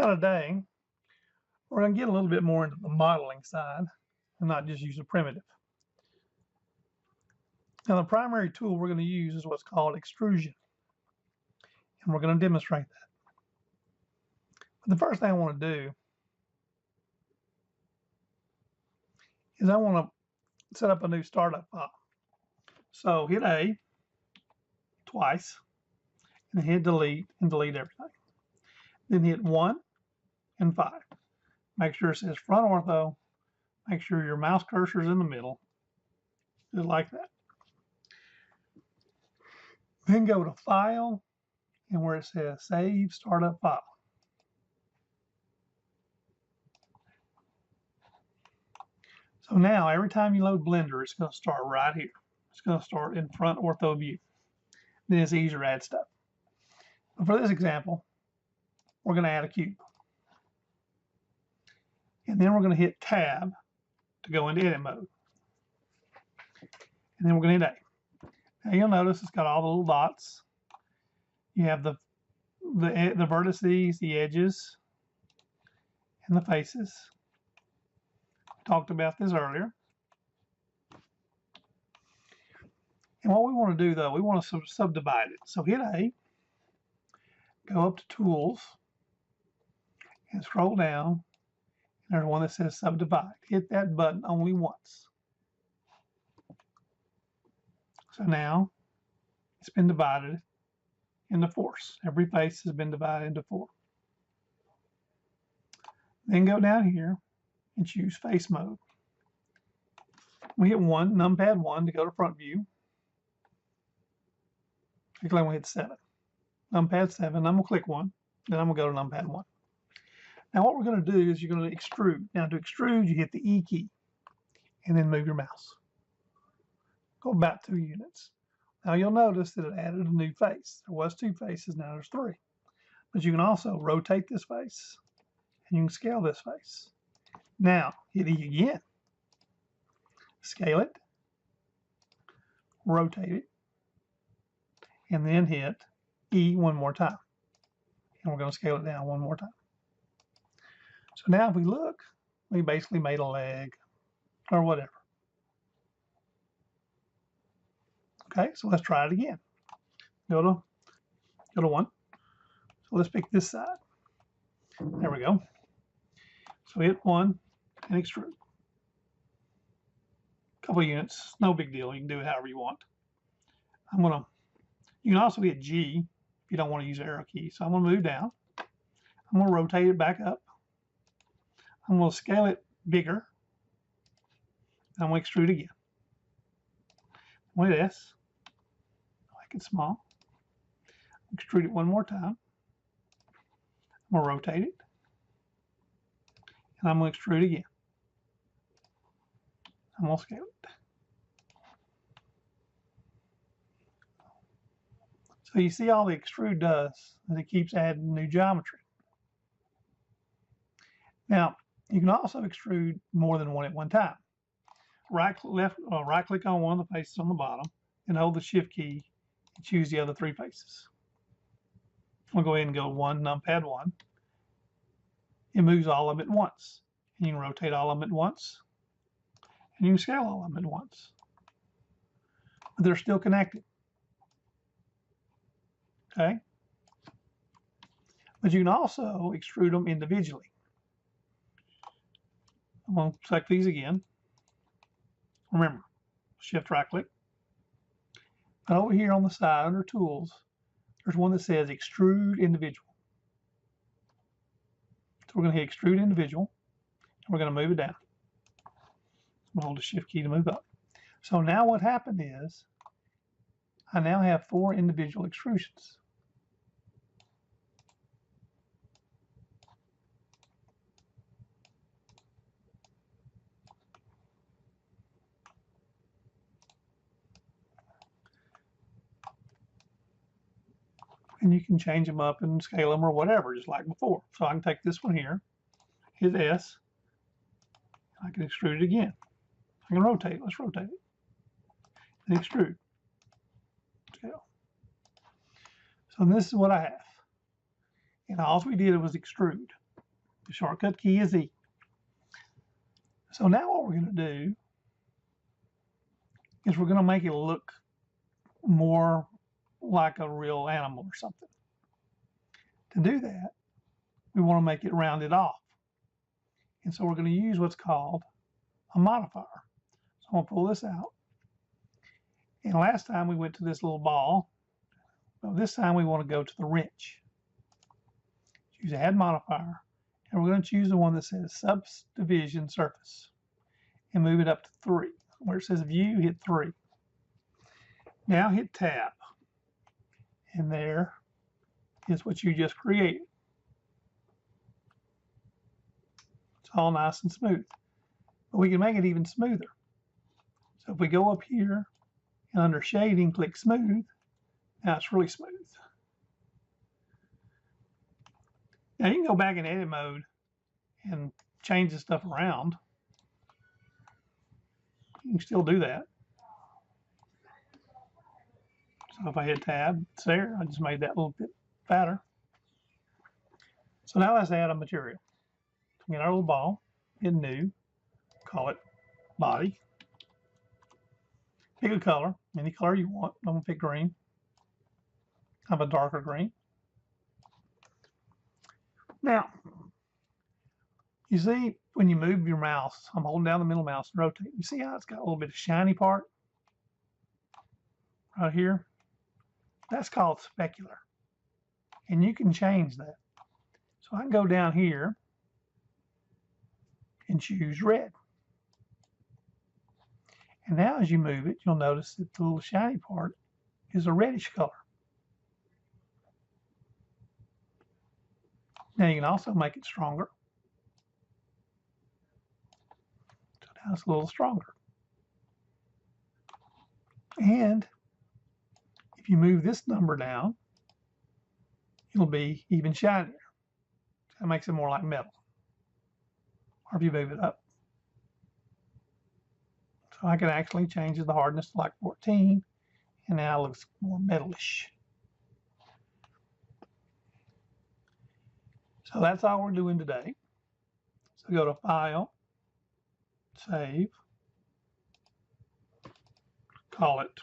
Now today, we're going to get a little bit more into the modeling side and not just use a primitive. Now the primary tool we're going to use is what's called extrusion, and we're going to demonstrate that. But the first thing I want to do is I want to set up a new startup file. So hit A twice, and hit delete and delete everything. Then hit 1 and 5. Make sure it says front ortho. Make sure your mouse cursor is in the middle, just like that. Then go to File, and where it says Save Startup File. So now, every time you load Blender, it's going to start right here. It's going to start in front ortho view. Then it's easier to add stuff. But for this example, we're going to add a cube. And then we're going to hit Tab to go into edit mode. And then we're going to hit A. Now you'll notice it's got all the little dots. You have the vertices, the edges, and the faces. We talked about this earlier. And what we want to do, though, we want to subdivide it. So hit A, go up to Tools, and scroll down. And there's one that says Subdivide. Hit that button only once. So now it's been divided into 4s. Every face has been divided into 4. Then go down here and choose Face Mode. We hit 1, numpad 1 to go to front view. Click like we hit 7. Numpad 7, I'm going to click 1, then I'm going to go to numpad 1. Now what we're going to do is you're going to extrude. Now to extrude, you hit the E key and then move your mouse. Go about 2 units. Now you'll notice that it added a new face. There was 2 faces, now there's 3. But you can also rotate this face and you can scale this face. Now hit E again. Scale it, rotate it, and then hit E one more time. And we're going to scale it down one more time. So now if we look, we basically made a leg or whatever. Okay, so let's try it again. Go to 1. So let's pick this side. There we go. So hit 1 and extrude. Couple of units, no big deal. You can do it however you want. You can also hit G if you don't want to use the arrow key. So I'm going to move down. I'm going to rotate it back up. I'm going to scale it bigger. And I'm going to extrude again. With this, make it small. Extrude it one more time. I'm going to rotate it. And I'm going to extrude again. I'm going to scale it. So you see all the extrude does is it keeps adding new geometry. Now, you can also extrude more than one at one time. Right click on one of the faces on the bottom and hold the shift key and choose the other 3 faces. We'll go ahead and go 1, numpad 1. It moves all of them at once. And you can rotate all of them at once. And you can scale all of them at once. But they're still connected. Okay? But you can also extrude them individually. I'm going to select these again. Remember, shift right click. And over here on the side under tools, there's one that says extrude individual. So we're going to hit extrude individual. And we're going to move it down. We'll hold the shift key to move up. So now what happened is I now have 4 individual extrusions. And you can change them up and scale them or whatever, just like before. So I can take this one here, hit S, I can extrude it again. I can rotate it. Let's rotate it. And extrude. Scale. So this is what I have. And all we did was extrude. The shortcut key is E. So now what we're going to do is we're going to make it look more like a real animal or something. To do that, we want to make it rounded off. And so we're going to use what's called a modifier. So I'm going to pull this out. And last time we went to this little ball. Well, this time we want to go to the wrench. Choose Add Modifier. And we're going to choose the one that says Subdivision Surface. And move it up to 3. Where it says View, hit 3. Now hit Tab. And there is what you just created. It's all nice and smooth. But we can make it even smoother. So if we go up here and under Shading, click Smooth, now it's really smooth. Now you can go back in edit mode and change the stuff around. You can still do that. So if I hit Tab, it's there. I just made that a little bit fatter. So now let's add a material. We get our little ball, hit New, call it Body. Pick a color, any color you want. I'm going to pick green. Have a darker green. Now, you see when you move your mouse, I'm holding down the middle mouse and rotate. You see how it's got a little bit of shiny part right here? That's called specular. And you can change that. So I can go down here and choose red. And now as you move it, you'll notice that the little shiny part is a reddish color. Now you can also make it stronger. So now it's a little stronger. And if you move this number down, it'll be even shinier. That makes it more like metal. Or if you move it up. So I can actually change the hardness to like 14, and now it looks more metalish. So that's all we're doing today. So go to File, Save, call it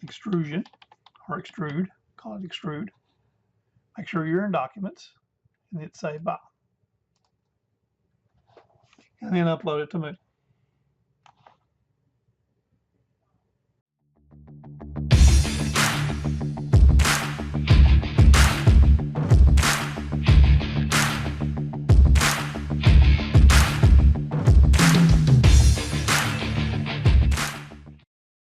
Extrusion or Extrude, call it Extrude. Make sure you're in Documents and hit Save File. And then upload it to Moodle.